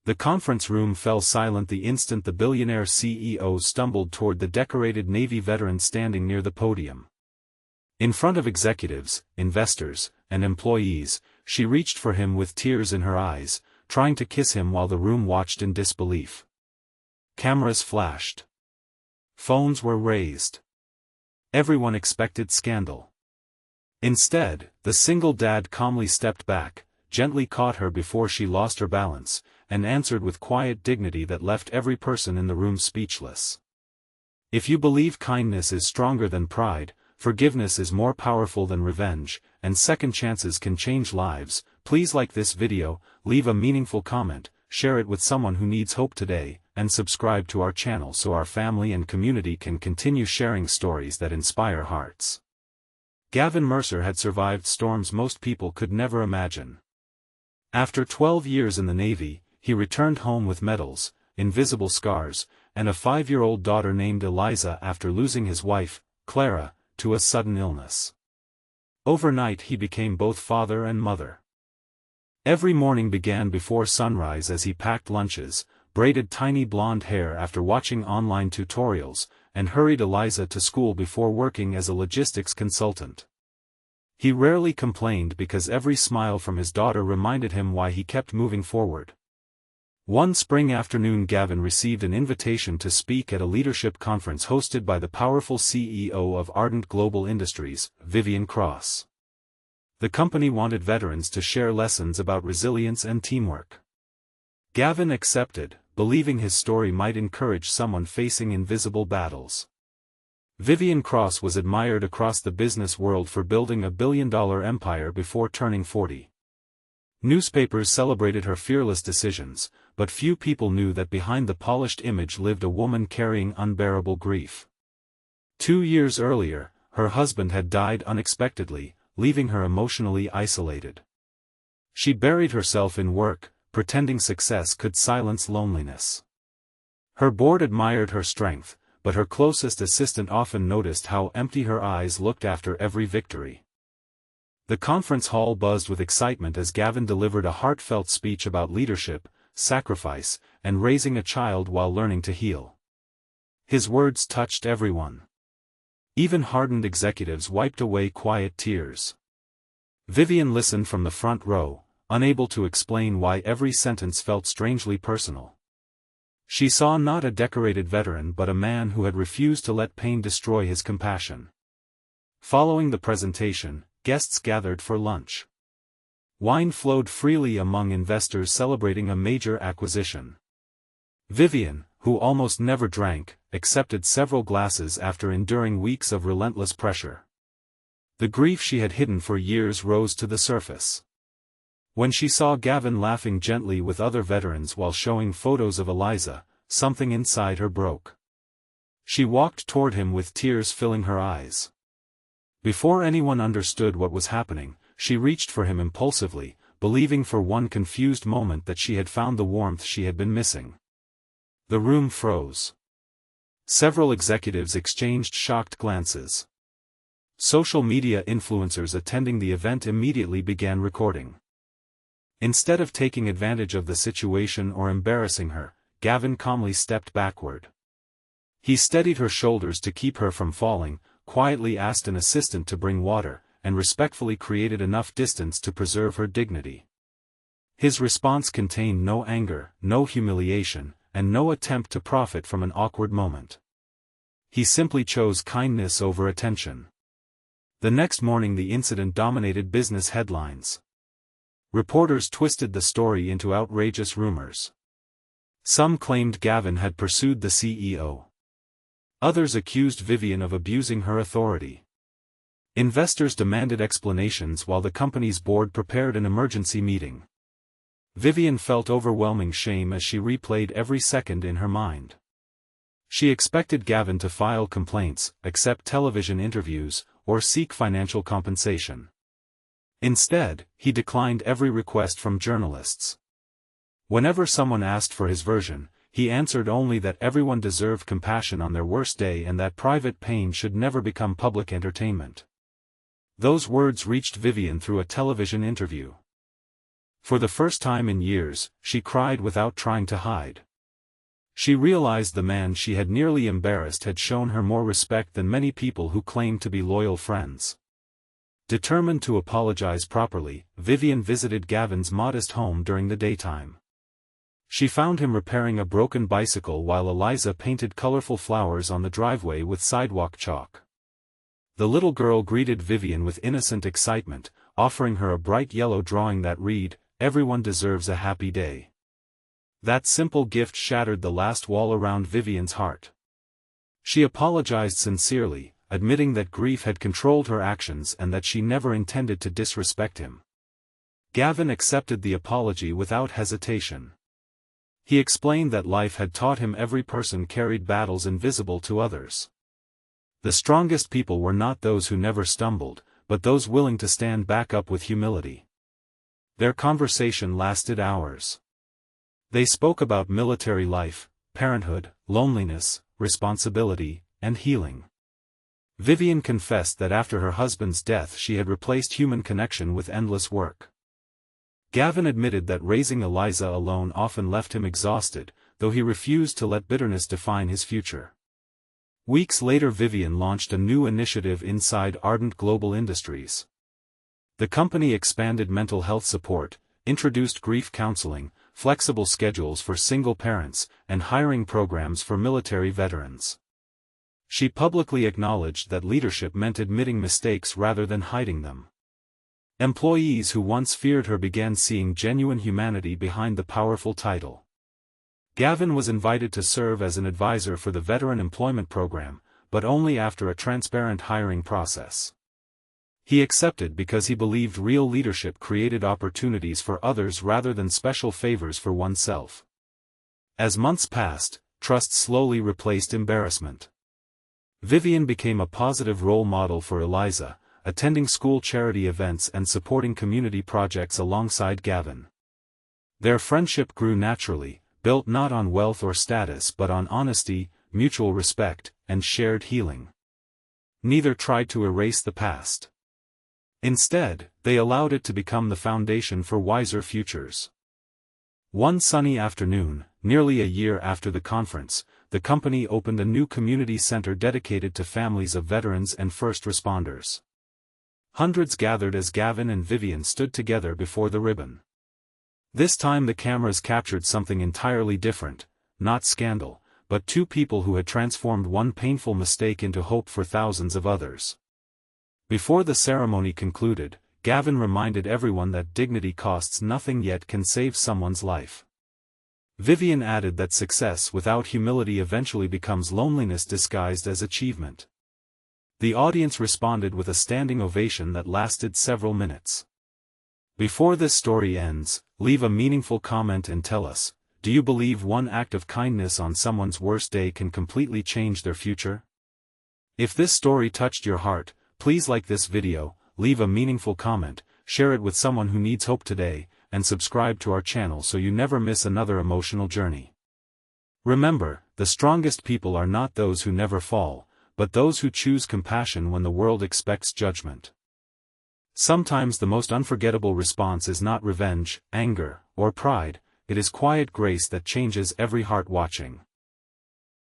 The conference room fell silent the instant the billionaire CEO stumbled toward the decorated Navy veteran standing near the podium. In front of executives, investors, and employees, she reached for him with tears in her eyes, trying to kiss him while the room watched in disbelief. Cameras flashed. Phones were raised. Everyone expected scandal. Instead, the single dad calmly stepped back, gently caught her before she lost her balance, and answered with quiet dignity that left every person in the room speechless. If you believe kindness is stronger than pride, forgiveness is more powerful than revenge, and second chances can change lives, please like this video, leave a meaningful comment, share it with someone who needs hope today, and subscribe to our channel so our family and community can continue sharing stories that inspire hearts. Gavin Mercer had survived storms most people could never imagine. After 12 years in the Navy, he returned home with medals, invisible scars, and a 5-year-old daughter named Eliza after losing his wife, Clara, to a sudden illness. Overnight he became both father and mother. Every morning began before sunrise as he packed lunches, braided tiny blonde hair after watching online tutorials, and hurried Eliza to school before working as a logistics consultant. He rarely complained because every smile from his daughter reminded him why he kept moving forward. One spring afternoon Gavin received an invitation to speak at a leadership conference hosted by the powerful CEO of Ardent Global Industries, Vivian Cross. The company wanted veterans to share lessons about resilience and teamwork. Gavin accepted, believing his story might encourage someone facing invisible battles. Vivian Cross was admired across the business world for building a billion-dollar empire before turning 40. Newspapers celebrated her fearless decisions, but few people knew that behind the polished image lived a woman carrying unbearable grief. 2 years earlier, her husband had died unexpectedly, leaving her emotionally isolated. She buried herself in work, pretending success could silence loneliness. Her board admired her strength, but her closest assistant often noticed how empty her eyes looked after every victory. The conference hall buzzed with excitement as Gavin delivered a heartfelt speech about leadership, sacrifice, and raising a child while learning to heal. His words touched everyone. Even hardened executives wiped away quiet tears. Vivian listened from the front row, unable to explain why every sentence felt strangely personal. She saw not a decorated veteran but a man who had refused to let pain destroy his compassion. Following the presentation, guests gathered for lunch. Wine flowed freely among investors celebrating a major acquisition. Vivian, who almost never drank, accepted several glasses after enduring weeks of relentless pressure. The grief she had hidden for years rose to the surface. When she saw Gavin laughing gently with other veterans while showing photos of Eliza, something inside her broke. She walked toward him with tears filling her eyes. Before anyone understood what was happening, she reached for him impulsively, believing for one confused moment that she had found the warmth she had been missing. The room froze. Several executives exchanged shocked glances. Social media influencers attending the event immediately began recording. Instead of taking advantage of the situation or embarrassing her, Gavin calmly stepped backward. He steadied her shoulders to keep her from falling, quietly asked an assistant to bring water, and respectfully created enough distance to preserve her dignity. His response contained no anger, no humiliation, and no attempt to profit from an awkward moment. He simply chose kindness over attention. The next morning the incident dominated business headlines. Reporters twisted the story into outrageous rumors. Some claimed Gavin had pursued the CEO. Others accused Vivian of abusing her authority. Investors demanded explanations while the company's board prepared an emergency meeting. Vivian felt overwhelming shame as she replayed every second in her mind. She expected Gavin to file complaints, accept television interviews, or seek financial compensation. Instead, he declined every request from journalists. Whenever someone asked for his version, he answered only that everyone deserved compassion on their worst day and that private pain should never become public entertainment. Those words reached Vivian through a television interview. For the first time in years, she cried without trying to hide. She realized the man she had nearly embarrassed had shown her more respect than many people who claimed to be loyal friends. Determined to apologize properly, Vivian visited Gavin's modest home during the daytime. She found him repairing a broken bicycle while Eliza painted colorful flowers on the driveway with sidewalk chalk. The little girl greeted Vivian with innocent excitement, offering her a bright yellow drawing that read, "Everyone deserves a happy day." That simple gift shattered the last wall around Vivian's heart. She apologized sincerely, admitting that grief had controlled her actions and that she never intended to disrespect him. Gavin accepted the apology without hesitation. He explained that life had taught him every person carried battles invisible to others. The strongest people were not those who never stumbled, but those willing to stand back up with humility. Their conversation lasted hours. They spoke about military life, parenthood, loneliness, responsibility, and healing. Vivian confessed that after her husband's death she had replaced human connection with endless work. Gavin admitted that raising Eliza alone often left him exhausted, though he refused to let bitterness define his future. Weeks later Vivian launched a new initiative inside Ardent Global Industries. The company expanded mental health support, introduced grief counseling, flexible schedules for single parents, and hiring programs for military veterans. She publicly acknowledged that leadership meant admitting mistakes rather than hiding them. Employees who once feared her began seeing genuine humanity behind the powerful title. Gavin was invited to serve as an advisor for the Veteran Employment Program, but only after a transparent hiring process. He accepted because he believed real leadership created opportunities for others rather than special favors for oneself. As months passed, trust slowly replaced embarrassment. Vivian became a positive role model for Eliza, attending school charity events and supporting community projects alongside Gavin. Their friendship grew naturally, built not on wealth or status but on honesty, mutual respect, and shared healing. Neither tried to erase the past. Instead, they allowed it to become the foundation for wiser futures. One sunny afternoon, nearly a year after the conference, the company opened a new community center dedicated to families of veterans and first responders. Hundreds gathered as Gavin and Vivian stood together before the ribbon. This time the cameras captured something entirely different, not scandal, but two people who had transformed one painful mistake into hope for thousands of others. Before the ceremony concluded, Gavin reminded everyone that dignity costs nothing yet can save someone's life. Vivian added that success without humility eventually becomes loneliness disguised as achievement. The audience responded with a standing ovation that lasted several minutes. Before this story ends, leave a meaningful comment and tell us, do you believe one act of kindness on someone's worst day can completely change their future? If this story touched your heart, please like this video, leave a meaningful comment, share it with someone who needs hope today, and subscribe to our channel so you never miss another emotional journey. Remember, the strongest people are not those who never fall, but those who choose compassion when the world expects judgment. Sometimes the most unforgettable response is not revenge, anger, or pride, it is quiet grace that changes every heart watching.